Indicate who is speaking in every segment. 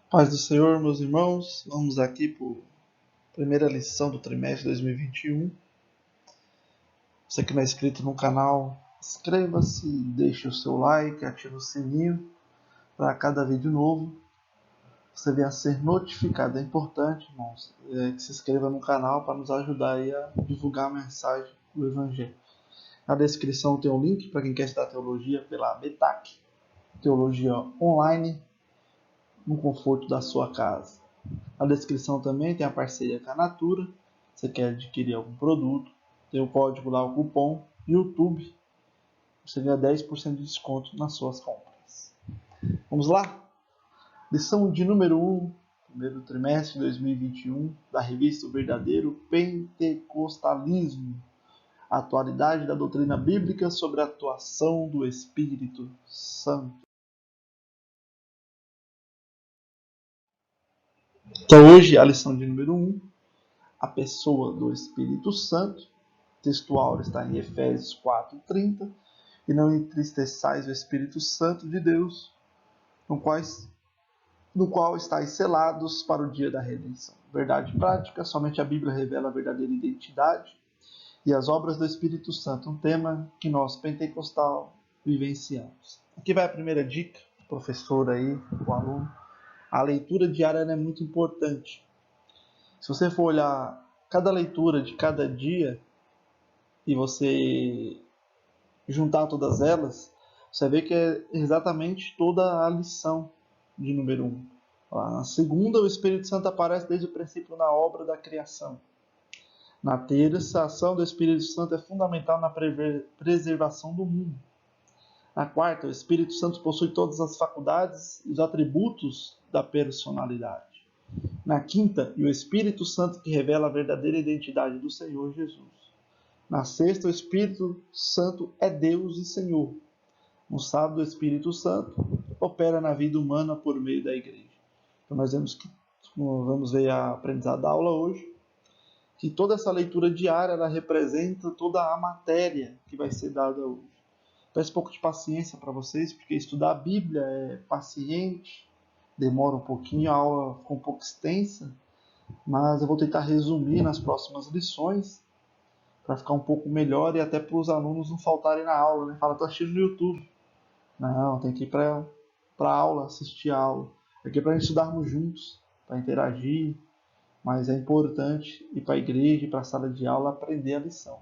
Speaker 1: Paz do Senhor, meus irmãos. Vamos aqui para a primeira lição do trimestre 2021. Você que não é inscrito no canal, inscreva-se, deixe o seu like, ative o sininho para cada vídeo novo você venha a ser notificado. É importante, irmãos, que se inscreva no canal para nos ajudar aí a divulgar a mensagem do Evangelho. Na descrição tem um link para quem quer estudar teologia pela BETAC, teologia online, no conforto da sua casa. Na descrição também tem a parceria com a Natura. Você quer adquirir algum produto, tem o código lá, o cupom YouTube. Você ganha 10% de desconto nas suas compras. Vamos lá? Lição de número 1, primeiro trimestre de 2021, da revista O Verdadeiro Pentecostalismo. A atualidade da doutrina bíblica sobre a atuação do Espírito Santo. Então hoje a lição de número 1, a pessoa do Espírito Santo. Textual está em Efésios 4:30, e não entristeçais o Espírito Santo de Deus, no qual estáis selados para o dia da redenção. Verdade prática, somente a Bíblia revela a verdadeira identidade e as obras do Espírito Santo, um tema que nós, pentecostal, vivenciamos. Aqui vai a primeira dica, professor aí, o aluno. A leitura diária é muito importante. Se você for olhar cada leitura de cada dia e você juntar todas elas, você vê que é exatamente toda a lição de número 1. Na segunda, o Espírito Santo aparece desde o princípio na obra da criação. Na terça, a ação do Espírito Santo é fundamental na preservação do mundo. Na quarta, o Espírito Santo possui todas as faculdades e os atributos da personalidade. Na quinta, o Espírito Santo que revela a verdadeira identidade do Senhor Jesus. Na sexta, o Espírito Santo é Deus e Senhor. No sábado, o Espírito Santo opera na vida humana por meio da igreja. Então nós vamos ver a aprendizado da aula hoje, que toda essa leitura diária ela representa toda a matéria que vai ser dada hoje. Peço um pouco de paciência para vocês, porque estudar a Bíblia é paciente, demora um pouquinho, a aula ficou um pouco extensa, mas eu vou tentar resumir nas próximas lições, para ficar um pouco melhor e até para os alunos não faltarem na aula, né? Fala, estou assistindo no YouTube. Não, tem que ir para a aula, assistir a aula. Aqui é para estudarmos juntos, para interagir, mas é importante ir para a igreja, para a sala de aula, aprender a lição.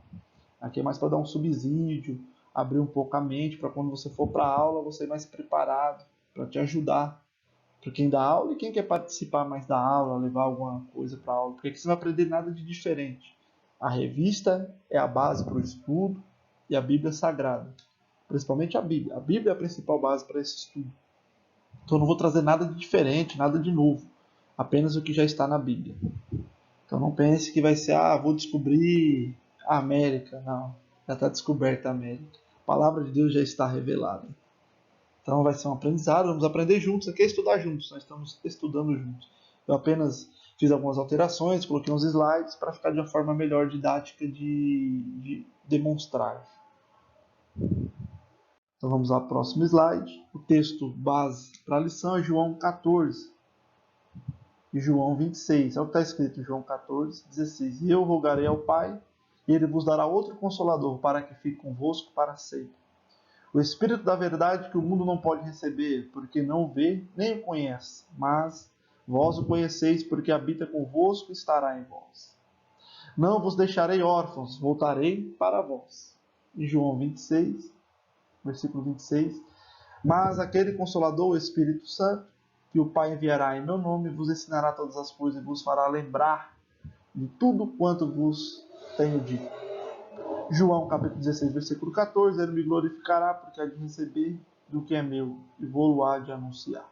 Speaker 1: Aqui é mais para dar um subsídio, abrir um pouco a mente, para quando você for para a aula, você ir mais preparado, para te ajudar. Para quem dá aula e quem quer participar mais da aula, levar alguma coisa para a aula, porque aqui você não vai aprender nada de diferente. A revista é a base para o estudo e a Bíblia é sagrada. Principalmente a Bíblia. A Bíblia é a principal base para esse estudo. Então eu não vou trazer nada de diferente, nada de novo. Apenas o que já está na Bíblia. Então não pense que vai ser, vou descobrir a América. Não, já está descoberta a América. A palavra de Deus já está revelada. Então vai ser um aprendizado, vamos aprender juntos. Aqui é estudar juntos, nós estamos estudando juntos. Eu apenas fiz algumas alterações, coloquei uns slides para ficar de uma forma melhor didática de demonstrar. Então vamos ao próximo slide. O texto base para a lição é João 14 e João 26. É o que está escrito em João 14, 16. E eu rogarei ao Pai, e ele vos dará outro Consolador, para que fique convosco para sempre. O Espírito da verdade que o mundo não pode receber, porque não o vê, nem o conhece. Mas vós o conheceis, porque habita convosco e estará em vós. Não vos deixarei órfãos, voltarei para vós. Em João 26, versículo 26. Mas aquele Consolador, o Espírito Santo, que o Pai enviará em meu nome, vos ensinará todas as coisas e vos fará lembrar de tudo quanto vos tenho dito. João capítulo 16, versículo 14, ele me glorificará porque há de receber do que é meu e vou-lo-á de anunciar.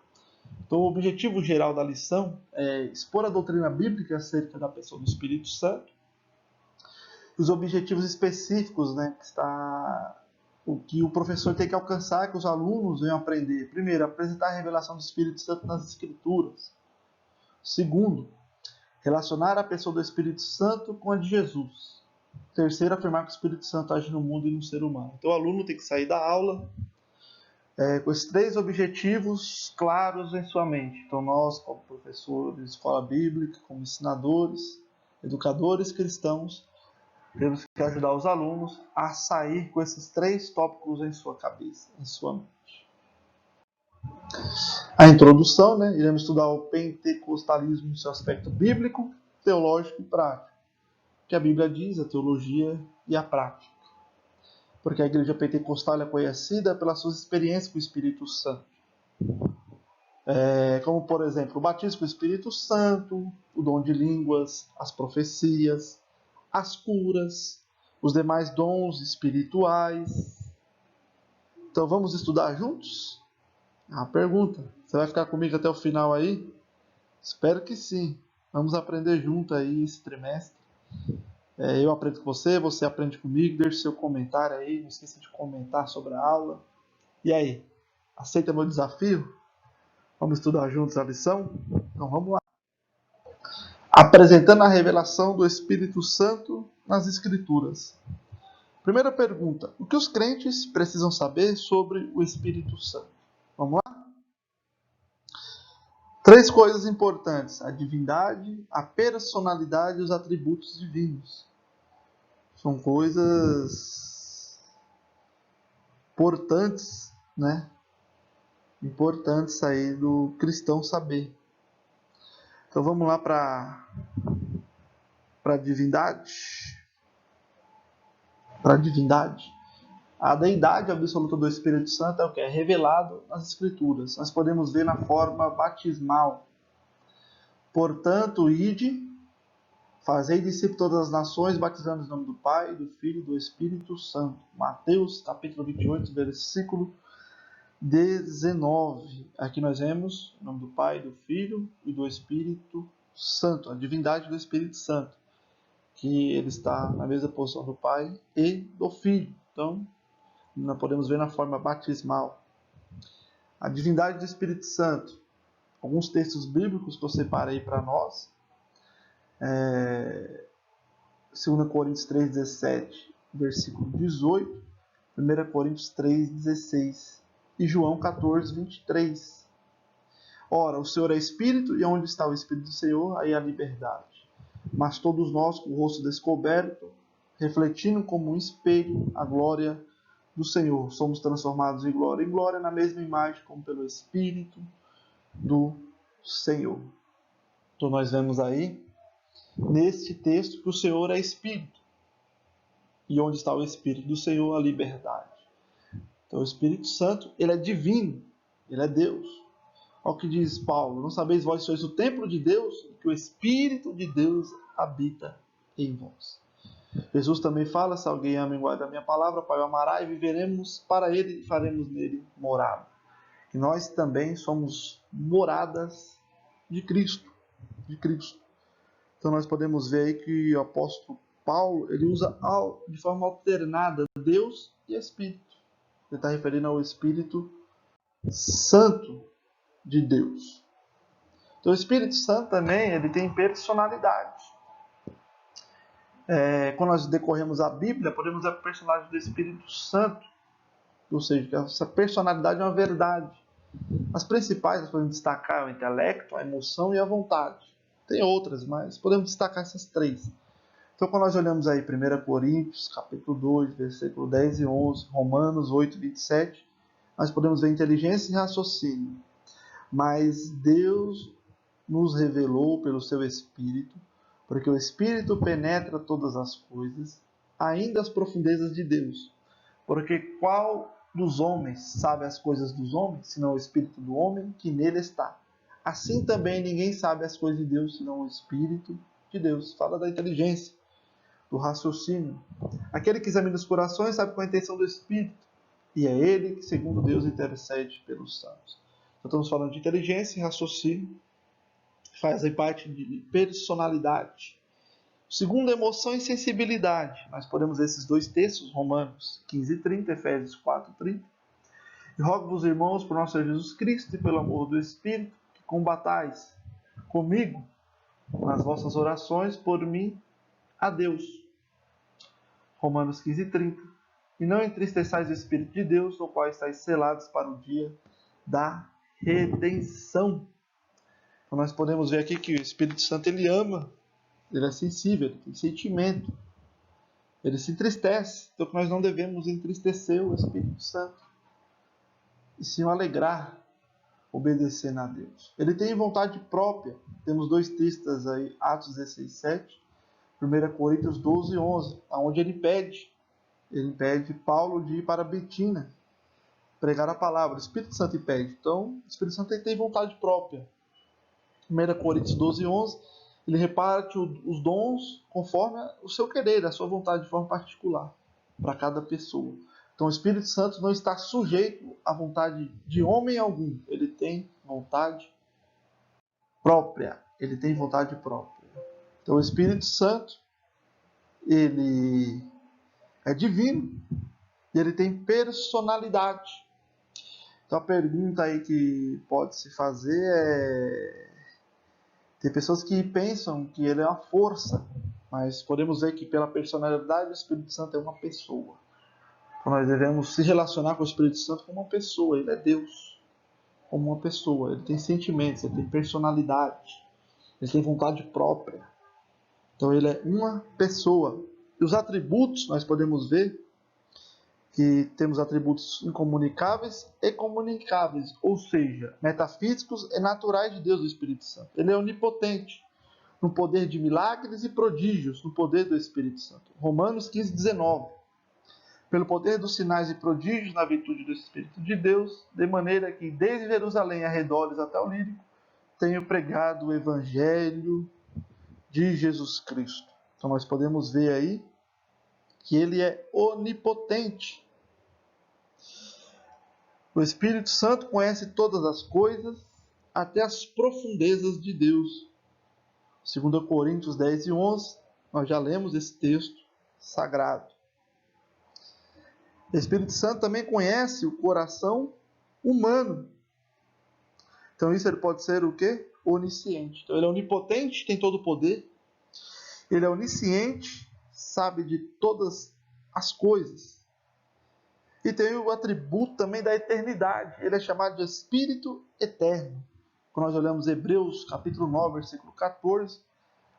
Speaker 1: Então o objetivo geral da lição é expor a doutrina bíblica acerca da pessoa do Espírito Santo, os objetivos específicos, né, que está o que o professor tem que alcançar, que os alunos venham aprender. Primeiro, apresentar a revelação do Espírito Santo nas Escrituras. Segundo, relacionar a pessoa do Espírito Santo com a de Jesus. Terceiro, afirmar que o Espírito Santo age no mundo e no ser humano. Então o aluno tem que sair da aula com esses 3 objetivos claros em sua mente. Então nós, como professores de escola bíblica, como ensinadores, educadores cristãos, temos que ajudar os alunos a sair com esses 3 tópicos em sua cabeça, em sua mente. A introdução, né? Iremos estudar o pentecostalismo no seu aspecto bíblico, teológico e prático. O que a Bíblia diz, a teologia e a prática. Porque a igreja pentecostal é conhecida pelas suas experiências com o Espírito Santo. Como, por exemplo, o batismo com o Espírito Santo, o dom de línguas, as profecias, as curas, os demais dons espirituais. Então vamos estudar juntos? A pergunta, você vai ficar comigo até o final aí? Espero que sim. Vamos aprender junto aí esse trimestre. Eu aprendo com você, você aprende comigo. Deixe seu comentário aí, não esqueça de comentar sobre a aula. E aí, aceita meu desafio? Vamos estudar juntos a lição? Então vamos lá. Apresentando a revelação do Espírito Santo nas Escrituras. Primeira pergunta: o que os crentes precisam saber sobre o Espírito Santo? Vamos lá? 3 coisas importantes: a divindade, a personalidade e os atributos divinos. São coisas importantes, né? Importantes aí do cristão saber. Então vamos lá para a divindade. Para a divindade. A deidade absoluta do Espírito Santo é o que é revelado nas Escrituras. Nós podemos ver na forma batismal. Portanto, ide, fazei discípulos de todas as nações, batizando em nome do Pai, do Filho e do Espírito Santo. Mateus, capítulo 28, versículo 19. Aqui nós vemos o nome do Pai, do Filho e do Espírito Santo, a divindade do Espírito Santo, que ele está na mesma posição do Pai e do Filho. Então, nós podemos ver na forma batismal. A divindade do Espírito Santo. Alguns textos bíblicos que eu separei para nós. 2 Coríntios 3,17, versículo 18. 1 Coríntios 3,16. E João 14, 23. Ora, o Senhor é Espírito, e onde está o Espírito do Senhor, aí há liberdade. Mas todos nós, com o rosto descoberto, refletindo como um espelho a glória do Senhor, somos transformados de glória em glória na mesma imagem, como pelo Espírito do Senhor. Então nós vemos aí, neste texto, que o Senhor é Espírito. E onde está o Espírito do Senhor, a liberdade. Então o Espírito Santo, ele é divino, ele é Deus. Olha o que diz Paulo: não sabeis vós sois o templo de Deus, que o Espírito de Deus habita em vós. Jesus também fala: se alguém ama e guarda a minha palavra, Pai o amará, e viveremos para ele e faremos nele morada. E nós também somos moradas de Cristo. Então nós podemos ver aí que o apóstolo Paulo, ele usa de forma alternada Deus e Espírito. Ele está referindo ao Espírito Santo de Deus. Então o Espírito Santo também, ele tem personalidade. Quando nós decorremos a Bíblia, podemos ver a personalidade do Espírito Santo. Ou seja, que essa personalidade é uma verdade. As principais nós podemos destacar o intelecto, a emoção e a vontade. Tem outras, mas podemos destacar essas 3. Então, quando nós olhamos aí 1 Coríntios, capítulo 2, versículo 10 e 11, Romanos 8, 27, nós podemos ver inteligência e raciocínio. Mas Deus nos revelou pelo seu Espírito, porque o Espírito penetra todas as coisas, ainda as profundezas de Deus. Porque qual dos homens sabe as coisas dos homens, senão o Espírito do homem que nele está? Assim também ninguém sabe as coisas de Deus, senão o Espírito de Deus. Fala da inteligência, do raciocínio. Aquele que examina os corações sabe qual é a intenção do Espírito, e é ele que, segundo Deus, intercede pelos santos. Então, estamos falando de inteligência e raciocínio, faz aí parte de personalidade. Segundo, emoção e sensibilidade. Nós podemos ver esses 2 textos, Romanos 15, 30, Efésios 4, 30. E rogo-vos, irmãos, por nosso Senhor Jesus Cristo e pelo amor do Espírito, que combatais comigo nas vossas orações por mim a Deus. Romanos 15, 30. e não entristeçais o Espírito de Deus, no qual estáis selados para o dia da redenção. Então nós podemos ver aqui que o Espírito Santo, ele ama, ele é sensível, ele tem sentimento, ele se entristece. Então que nós não devemos entristecer o Espírito Santo, e sim o alegrar, obedecendo a Deus. Ele tem vontade própria. Temos dois textos aí, Atos 16, 7, 1 Coríntios 12, 11, onde ele pede Paulo de ir para Betina, pregar a palavra. O Espírito Santo pede. Então, o Espírito Santo tem vontade própria. 1 Coríntios 12, 11, ele reparte os dons conforme o seu querer, a sua vontade de forma particular, para cada pessoa. Então, o Espírito Santo não está sujeito à vontade de homem algum. Ele tem vontade própria. Ele tem vontade própria. Então, o Espírito Santo, ele é divino e ele tem personalidade. Então, a pergunta aí que pode se fazer é: tem pessoas que pensam que ele é uma força, mas podemos ver que pela personalidade o Espírito Santo é uma pessoa. Então nós devemos se relacionar com o Espírito Santo como uma pessoa. Ele é Deus, como uma pessoa. Ele tem sentimentos, ele tem personalidade, ele tem vontade própria. Então ele é uma pessoa. E os atributos, nós podemos ver que temos atributos incomunicáveis e comunicáveis, ou seja, metafísicos e naturais de Deus, do Espírito Santo. Ele é onipotente no poder de milagres e prodígios, no poder do Espírito Santo. Romanos 15, 19. Pelo poder dos sinais e prodígios na virtude do Espírito de Deus, de maneira que desde Jerusalém arredores até o Lírico, tenho pregado o Evangelho de Jesus Cristo. Então nós podemos ver aí que ele é onipotente. O Espírito Santo conhece todas as coisas, até as profundezas de Deus. 2 Coríntios 10 e 11, nós já lemos esse texto sagrado. O Espírito Santo também conhece o coração humano. Então isso ele pode ser o quê? Onisciente. Então ele é onipotente, tem todo o poder. Ele é onisciente, sabe de todas as coisas. E tem o atributo também da eternidade. Ele é chamado de Espírito Eterno. Quando nós olhamos Hebreus capítulo 9, versículo 14,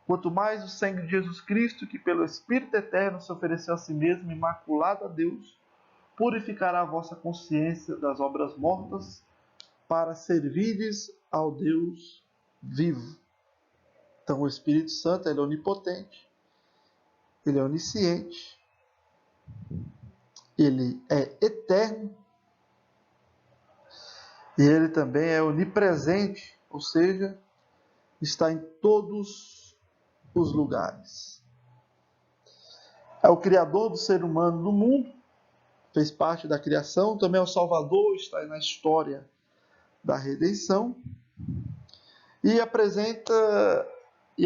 Speaker 1: quanto mais o sangue de Jesus Cristo, que pelo Espírito Eterno se ofereceu a si mesmo, imaculado a Deus, purificará a vossa consciência das obras mortas, para servirdes ao Deus vivo. Então o Espírito Santo, ele é onipotente, ele é onisciente, ele é eterno, e ele também é onipresente, ou seja, está em todos os lugares. É o Criador do ser humano no mundo, fez parte da criação, também é o Salvador, está na história da redenção, e a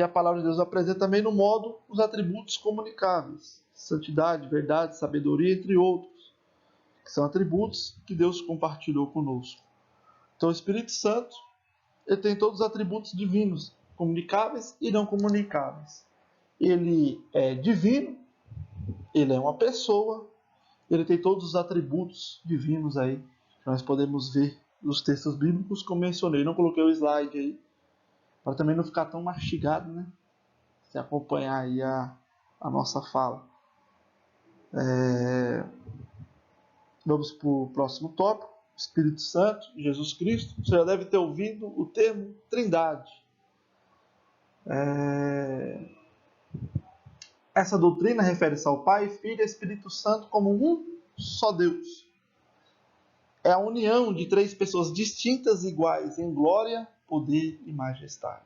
Speaker 1: palavra de Deus apresenta também no modo os atributos comunicáveis, santidade, verdade, sabedoria, entre outros, que são atributos que Deus compartilhou conosco. Então o Espírito Santo, ele tem todos os atributos divinos, comunicáveis e não comunicáveis. Ele é divino, ele é uma pessoa, ele tem todos os atributos divinos aí, que nós podemos ver nos textos bíblicos, como mencionei. Não coloquei o slide aí, para também não ficar tão mastigado, né? Se acompanhar aí a nossa fala. Vamos para o próximo tópico. Espírito Santo, Jesus Cristo. Você já deve ter ouvido o termo Trindade. Essa doutrina refere-se ao Pai, Filho e Espírito Santo como um só Deus. É a união de três pessoas distintas e iguais em glória, poder e majestade.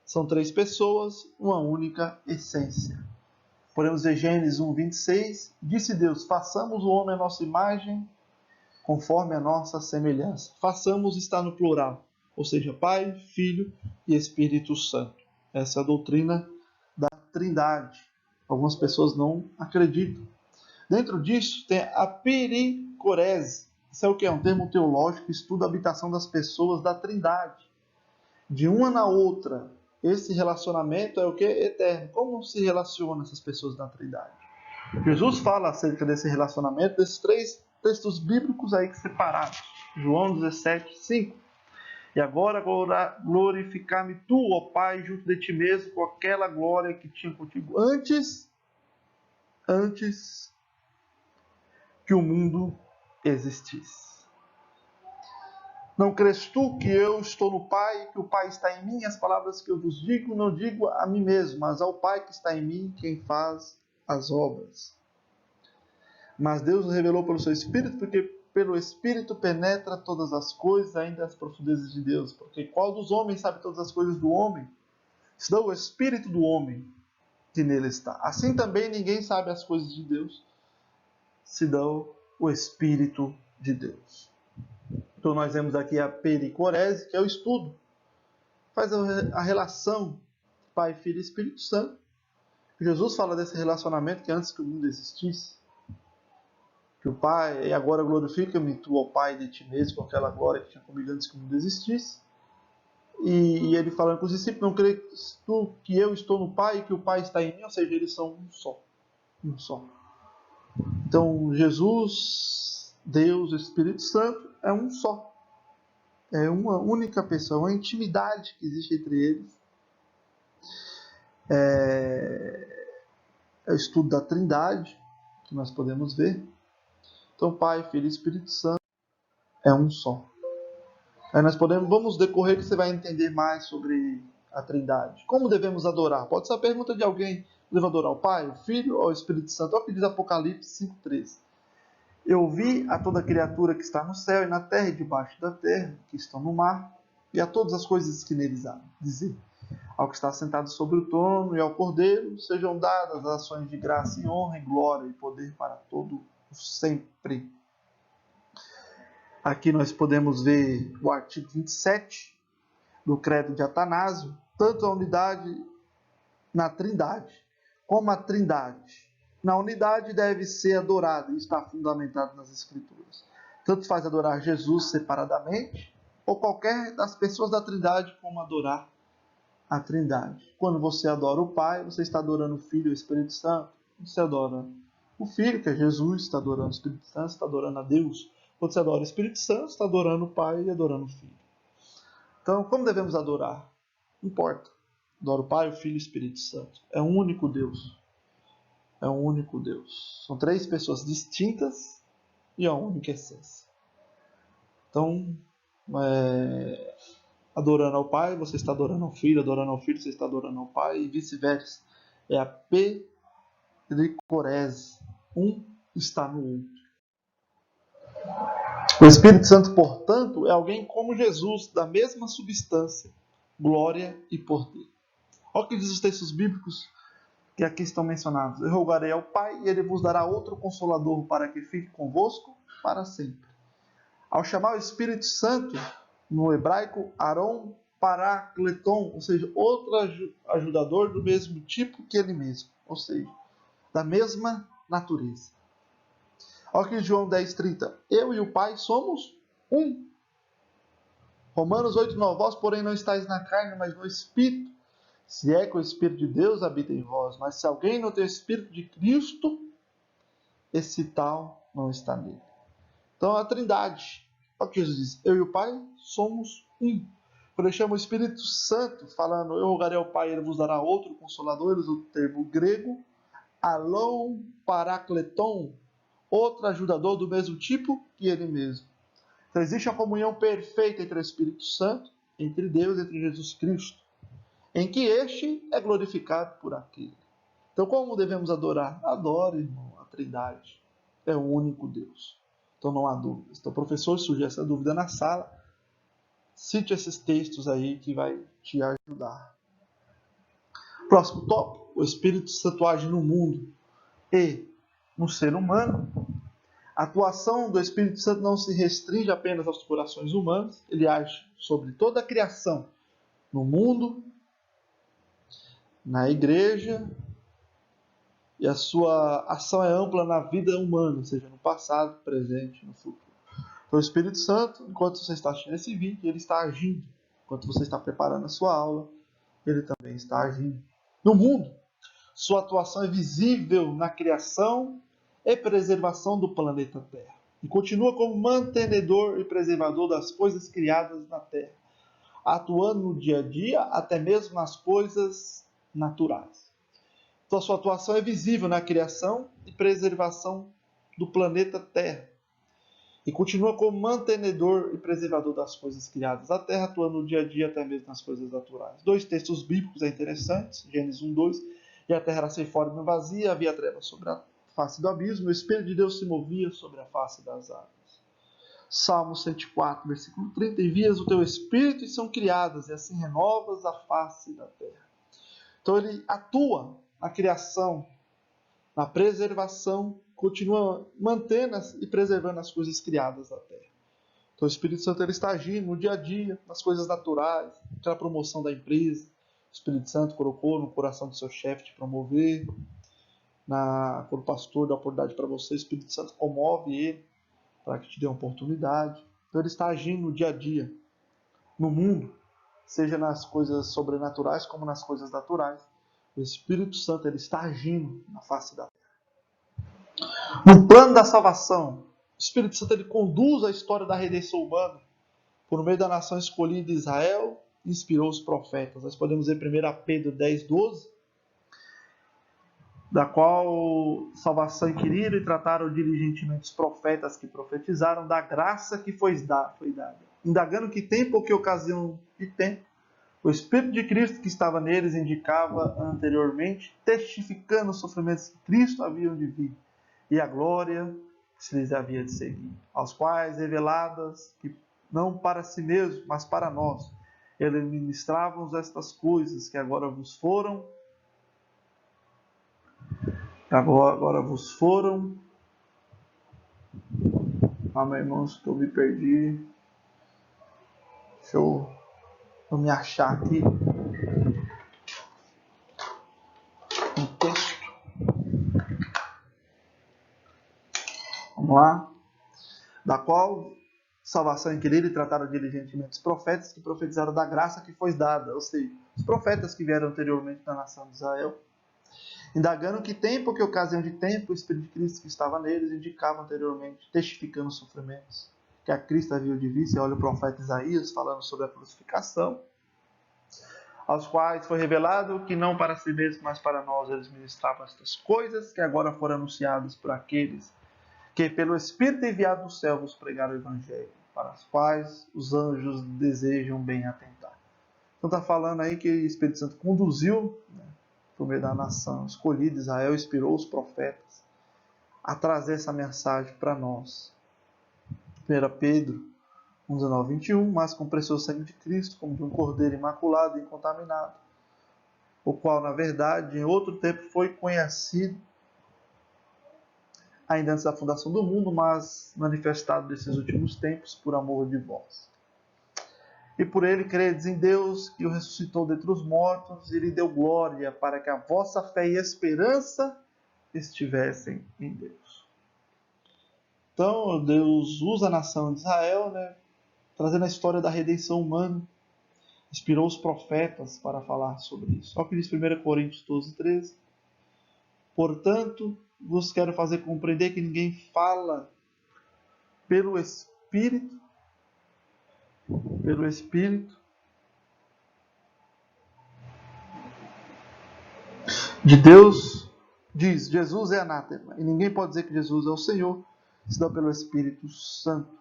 Speaker 1: São três pessoas, uma única essência. Podemos ver Gênesis 1, 26. Disse Deus: façamos o homem à nossa imagem, conforme a nossa semelhança. Façamos está no plural, ou seja, Pai, Filho e Espírito Santo. Essa é a doutrina da Trindade. Algumas pessoas não acreditam. Dentro disso tem a pericorese. Isso é o que? É um termo teológico que estuda a habitação das pessoas da Trindade. De uma na outra. Esse relacionamento é o que? Eterno. Como se relacionam essas pessoas da Trindade? Jesus fala acerca desse relacionamento, desses 3 textos bíblicos aí separados. João 17, 5. E agora glorificar-me tu, ó Pai, junto de ti mesmo, com aquela glória que tinha contigo antes que o mundo existisse. Não crês tu que eu estou no Pai, que o Pai está em mim? As palavras que eu vos digo, não digo a mim mesmo, mas ao Pai que está em mim, quem faz as obras. Mas Deus nos revelou pelo seu Espírito, porque pelo Espírito penetra todas as coisas, ainda as profundezas de Deus. Porque qual dos homens sabe todas as coisas do homem? Senão o Espírito do homem que nele está. Assim também ninguém sabe as coisas de Deus, senão o Espírito de Deus. Então nós vemos aqui a pericorese, que é o estudo. Faz a relação Pai, Filho e Espírito Santo. Jesus fala desse relacionamento que antes que o mundo existisse, que o Pai, e agora glorifica-me tu, ó Pai, de ti mesmo, com aquela glória que tinha comigo antes que o mundo existisse. E ele falando com os discípulos, não crês tu que eu estou no Pai e que o Pai está em mim? Ou seja, eles são um só. Um só. Então, Jesus, Deus, o Espírito Santo, é um só. É uma única pessoa, uma intimidade que existe entre eles. É o estudo da Trindade, que nós podemos ver. Então, Pai, Filho e Espírito Santo é um só. Aí nós vamos decorrer que você vai entender mais sobre a Trindade. Como devemos adorar? Pode ser a pergunta de alguém. Devo adorar o Pai, o Filho ou o Espírito Santo? Olha o que diz Apocalipse 5,13. Eu vi a toda criatura que está no céu e na terra e debaixo da terra, que estão no mar, e a todas as coisas que neles há. Dizer, ao que está sentado sobre o trono e ao Cordeiro, sejam dadas as ações de graça e honra e glória e poder para todo o sempre. Aqui nós podemos ver o artigo 27 do Credo de Atanásio, tanto a unidade na Trindade, como a Trindade. Na unidade deve ser adorada e está fundamentado nas Escrituras. Tanto faz adorar Jesus separadamente, ou qualquer das pessoas da Trindade, como adorar a Trindade. Quando você adora o Pai, você está adorando o Filho e o Espírito Santo. Você adora o Filho, que é Jesus, está adorando o Espírito Santo, está adorando a Deus. Quando você adora o Espírito Santo, está adorando o Pai e adorando o Filho. Então, como devemos adorar? Não importa. Adora o Pai, o Filho e o Espírito Santo. É um único Deus. É um único Deus. São 3 pessoas distintas e a única essência. Então, adorando ao Pai, você está adorando ao Filho, adorando ao Filho, você está adorando ao Pai, e vice-versa. É a pericorese. Um está no outro. O Espírito Santo, portanto, é alguém como Jesus, da mesma substância, glória e poder. Olha o que diz os textos bíblicos que aqui estão mencionados. Eu rogarei ao Pai e ele vos dará outro Consolador para que fique convosco para sempre. Ao chamar o Espírito Santo, no hebraico, Aron Parakleton, ou seja, outro ajudador do mesmo tipo que ele mesmo, ou seja, da mesma natureza. Olha aqui João 10,30. Eu e o Pai somos um. Romanos 8,9. Vós, porém, não estáis na carne, mas no Espírito. Se é que o Espírito de Deus habita em vós. Mas se alguém não tem o Espírito de Cristo, esse tal não está nele. Então, a Trindade. Olha o que Jesus diz. Eu e o Pai somos um. Quando ele chama o Espírito Santo, falando, eu rogarei ao Pai, ele vos dará outro Consolador, ele usa o termo grego, alon parakleton, outro ajudador do mesmo tipo que ele mesmo. Então existe a comunhão perfeita entre o Espírito Santo, entre Deus e entre Jesus Cristo, em que este é glorificado por aquele. Então como devemos adorar? Adore, irmão, a Trindade. É o único Deus. Então não há dúvidas. Então o professor surgiu essa dúvida na sala, cite esses textos aí que vai te ajudar. Próximo tópico, o Espírito Santo age no mundo e no ser humano. A atuação do Espírito Santo não se restringe apenas aos corações humanos, ele age sobre toda a criação, no mundo, na igreja, e a sua ação é ampla na vida humana, ou seja, no passado, presente, no futuro. Então, o Espírito Santo, enquanto você está assistindo esse vídeo, ele está agindo. Enquanto você está preparando a sua aula, ele também está agindo. No mundo, Sua atuação é visível na criação e preservação do planeta Terra. E continua como mantenedor e preservador das coisas criadas na Terra, atuando no dia a dia, até mesmo nas coisas naturais. Então, a sua atuação é visível na criação e preservação do planeta Terra. E continua como mantenedor e preservador das coisas criadas na Terra, atuando no dia a dia, até mesmo nas coisas naturais. Dois textos bíblicos interessantes, Gênesis 1, 2. E a terra era sem forma e vazia, havia trevas sobre a face do abismo, o Espírito de Deus se movia sobre a face das águas. Salmo 104, versículo 30. Envias o teu Espírito e são criadas, e assim renovas a face da terra. Então ele atua na criação, na preservação, continua mantendo e preservando as coisas criadas da terra. Então o Espírito Santo ele está agindo no dia a dia, nas coisas naturais, aquela promoção da empresa. O Espírito Santo colocou no coração do seu chefe te promover. Quando o pastor dá oportunidade para você, o Espírito Santo comove ele para que te dê uma oportunidade. Então ele está agindo no dia a dia, no mundo, seja nas coisas sobrenaturais como nas coisas naturais. O Espírito Santo ele está agindo na face da terra. No plano da salvação, o Espírito Santo ele conduz a história da redenção humana por meio da nação escolhida de Israel, inspirou os profetas. Nós podemos ver 1 Pedro 10, 12, da qual salvação inquiriram e trataram diligentemente os profetas que profetizaram da graça que foi dada, indagando que tempo ou que ocasião de tempo o Espírito de Cristo que estava neles indicava anteriormente, testificando os sofrimentos que Cristo havia de vir e a glória que se lhes havia de seguir, aos quais reveladas que não para si mesmo, mas para nós, ele ministrava estas coisas que agora vos foram Calma aí, irmãos, que eu me perdi. Deixa eu me achar aqui no texto. Vamos lá. Da qual salvação inquiriram e trataram diligentemente os profetas que profetizaram da graça que foi dada. Ou seja, os profetas que vieram anteriormente da nação de Israel, indagando que tempo, que ocasião de tempo, o Espírito de Cristo que estava neles indicava anteriormente, testificando os sofrimentos que a Cristo havia de vir. Você olha o profeta Isaías falando sobre a crucificação, aos quais foi revelado que não para si mesmo, mas para nós eles ministravam estas coisas que agora foram anunciadas por aqueles que pelo Espírito enviado do céu vos pregaram o Evangelho, para as quais os anjos desejam bem atentar. Então está falando aí que o Espírito Santo conduziu, por meio da nação escolhida, Israel inspirou os profetas a trazer essa mensagem para nós. 1 Pedro 1, 19, 21, mas com o precioso sangue de Cristo, como de um cordeiro imaculado e incontaminado, o qual, na verdade, em outro tempo foi conhecido, ainda antes da fundação do mundo, mas manifestado nesses últimos tempos por amor de vós. E por ele credes em Deus, que o ressuscitou dentre os mortos, e lhe deu glória, para que a vossa fé e esperança estivessem em Deus. Então, Deus usa a nação de Israel, trazendo a história da redenção humana. Inspirou os profetas para falar sobre isso. Olha o que diz 1 Coríntios 12, 13. Portanto, vos quero fazer compreender que ninguém fala pelo Espírito, de Deus, diz, Jesus é anátema. E ninguém pode dizer que Jesus é o Senhor, senão pelo Espírito Santo.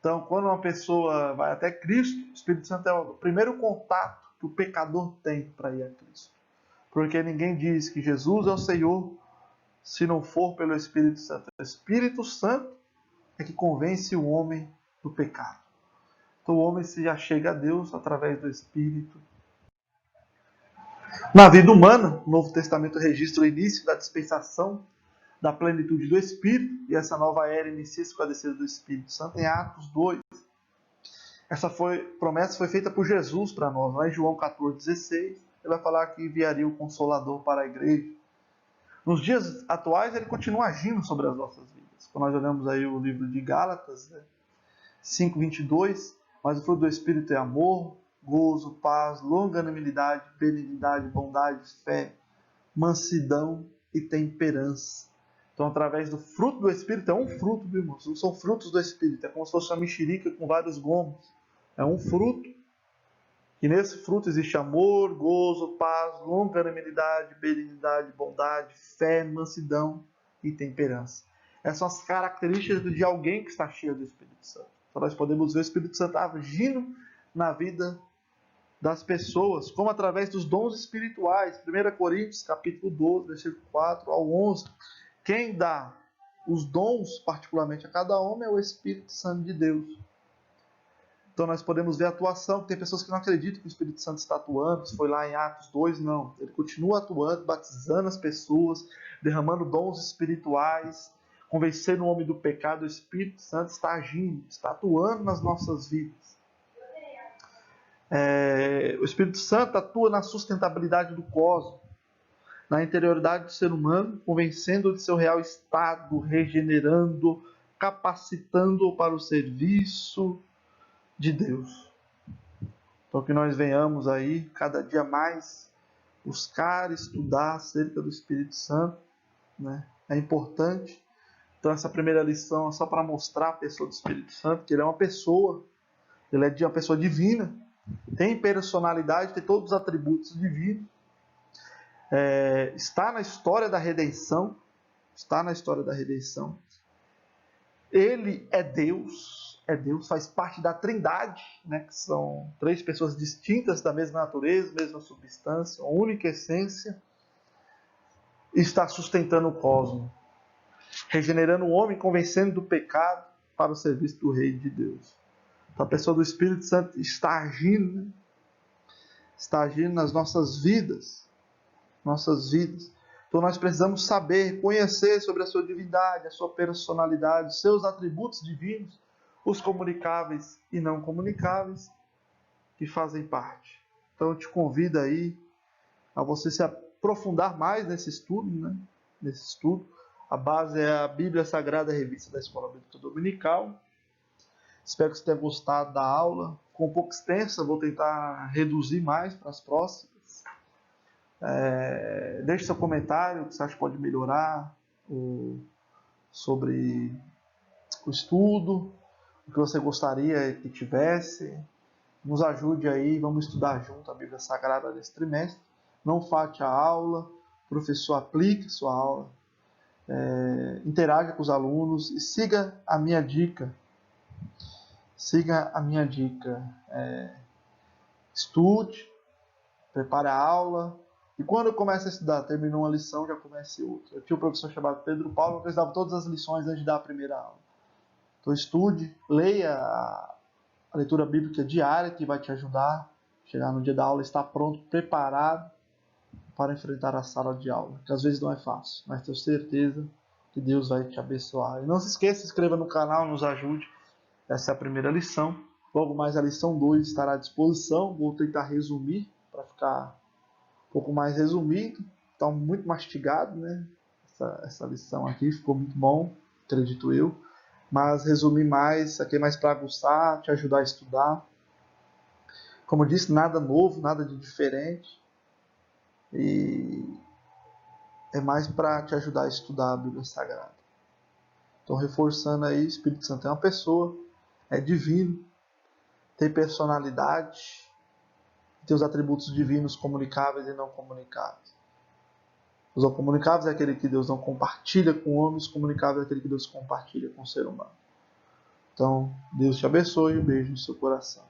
Speaker 1: Então, quando uma pessoa vai até Cristo, o Espírito Santo é o primeiro contato que o pecador tem para ir a Cristo. Porque ninguém diz que Jesus é o Senhor se não for pelo Espírito Santo. O Espírito Santo é que convence o homem do pecado. Então o homem se já chega a Deus através do Espírito. Na vida humana, o Novo Testamento registra o início da dispensação da plenitude do Espírito, e essa nova era inicia-se com a descida do Espírito Santo em Atos 2. Essa promessa foi feita por Jesus para nós, lá em João 14,16. Ele vai falar que enviaria o Consolador para a igreja. Nos dias atuais, ele continua agindo sobre as nossas vidas. Quando nós olhamos aí o livro de Gálatas, 5:22, mas o fruto do Espírito é amor, gozo, paz, longanimidade, benignidade, bondade, fé, mansidão e temperança. Então, através do fruto do Espírito, é um fruto, viu, irmãos? Não são frutos do Espírito, é como se fosse uma mexerica com vários gomos. É um fruto. E nesse fruto existe amor, gozo, paz, longanimidade, benignidade, bondade, fé, mansidão e temperança. Essas são as características de alguém que está cheio do Espírito Santo. Então nós podemos ver o Espírito Santo agindo na vida das pessoas, como através dos dons espirituais. 1 Coríntios, capítulo 12, versículo 4 ao 11. Quem dá os dons, particularmente a cada homem, é o Espírito Santo de Deus. Então nós podemos ver a atuação, tem pessoas que não acreditam que o Espírito Santo está atuando, se foi lá em Atos 2, não. Ele continua atuando, batizando as pessoas, derramando dons espirituais, convencendo o homem do pecado. O Espírito Santo está agindo, está atuando nas nossas vidas. O Espírito Santo atua na sustentabilidade do cosmos, na interioridade do ser humano, convencendo-o de seu real estado, regenerando, capacitando-o para o serviço de Deus. Então que nós venhamos aí cada dia mais buscar, estudar acerca do Espírito Santo, né? É importante. Então essa primeira lição é só para mostrar a pessoa do Espírito Santo, que ele é uma pessoa, ele é uma pessoa divina, tem personalidade, tem todos os atributos divinos, está na história da redenção, ele é Deus, faz parte da Trindade, né, que são três pessoas distintas da mesma natureza, mesma substância, única essência, e está sustentando o cosmos, regenerando o homem, convencendo do pecado para o serviço do Reino de Deus. Então a pessoa do Espírito Santo está agindo nas nossas vidas. Então nós precisamos saber, conhecer sobre a sua divindade, a sua personalidade, os seus atributos divinos, os comunicáveis e não comunicáveis, que fazem parte. Então eu te convido aí a você se aprofundar mais nesse estudo, né? A base é a Bíblia Sagrada, a revista da Escola Bíblica Dominical. Espero que você tenha gostado da aula. Ficou um pouco extensa, vou tentar reduzir mais para as próximas. Deixe seu comentário, o que você acha que pode melhorar sobre o estudo, o que você gostaria que tivesse. Nos ajude aí, vamos estudar junto a Bíblia Sagrada nesse trimestre. Não falte a aula, o professor aplique sua aula, interaja com os alunos e siga a minha dica. Estude, prepare a aula. E quando eu começo a estudar, terminou uma lição, já comece outra. Eu tinha um professor chamado Pedro Paulo, que dava todas as lições antes de dar a primeira aula. Então estude, leia a leitura bíblica diária, que vai te ajudar. Chegar no dia da aula, estar pronto, preparado para enfrentar a sala de aula. Que às vezes não é fácil, mas tenho certeza que Deus vai te abençoar. E não se esqueça, se inscreva no canal, nos ajude. Essa é a primeira lição. Logo mais a lição 2 estará à disposição. Vou tentar resumir, para ficar um pouco mais resumido. Está muito mastigado, né? Essa lição aqui ficou muito bom, acredito eu. Mas resumir mais, isso aqui é mais para aguçar, te ajudar a estudar. Como eu disse, nada novo, nada de diferente. E é mais para te ajudar a estudar a Bíblia Sagrada. Então, reforçando aí, o Espírito Santo é uma pessoa, é divino, tem personalidade, tem os atributos divinos comunicáveis e não comunicáveis. Os não comunicáveis é aquele que Deus não compartilha com o homem, os comunicáveis é aquele que Deus compartilha com o ser humano. Então, Deus te abençoe e um beijo no seu coração.